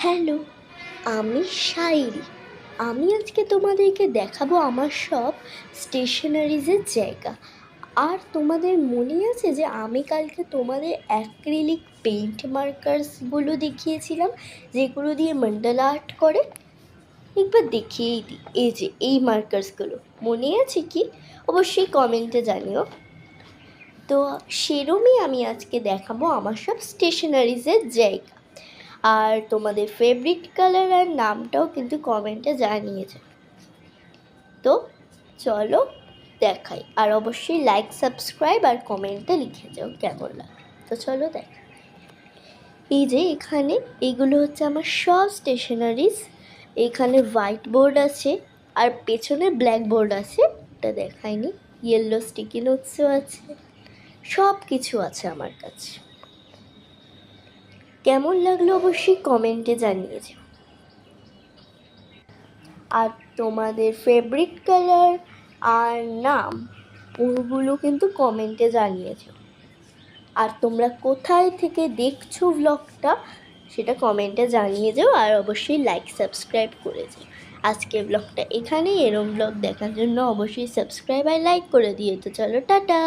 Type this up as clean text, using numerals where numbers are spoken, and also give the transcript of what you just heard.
Hello, আমি শাইরি। আমি আজকে তোমাদেরকে দেখাবো আমার সব স্টেশনারিজের জায়গা। আর তোমাদের মনে আছে যে আমি কালকে তোমাদের অ্যাক্রিলিক পেইন্ট মার্কার্সগুলো দেখিয়েছিলাম, যেগুলো দিয়ে মান্ডালা আর্ট করে? একবার দেখিয়েই দিই। এই যে এই মার্কার্সগুলো মনে আছে কি? অবশ্যই কমেন্টে জানিও। তো সেরমই আমি আজকে দেখাবো আমার সব স্টেশনারিজের জায়গা। আর তোমাদের ফেভারিট কালার আর নামটাও কিন্তু কমেন্টে জানিয়েছে। তো চলো দেখাই, আর অবশ্যই লাইক, সাবস্ক্রাইব আর কমেন্টে লিখে যাও কেমন লাগে। তো চলো দেখ, এই যে এখানে এইগুলো হচ্ছে আমার সব স্টেশনারিজ। এখানে হোয়াইট বোর্ড আছে আর পেছনে ব্ল্যাক বোর্ড আছে, ওটা দেখায়নি। ইয়েলো স্টিকি নোটসও আছে, সব কিছু আছে আমার কাছে। কেমন লাগলো অবশ্যই কমেন্টে জানিয়েছো। আর তোমাদের ফেভারিট কালার আর নাম ওগুলো কিন্তু কমেন্টে জানিয়েছো। আর তোমরা কোথায় থেকে দেখছো ব্লগটা সেটা কমেন্টে জানিয়ে যাও, আর অবশ্যই লাইক, সাবস্ক্রাইব করে যাও। আজকে ব্লগটা এখানেই। এরম ব্লগ দেখার জন্য অবশ্যই সাবস্ক্রাইব আর লাইক করে দিও। তো চলো টাটা।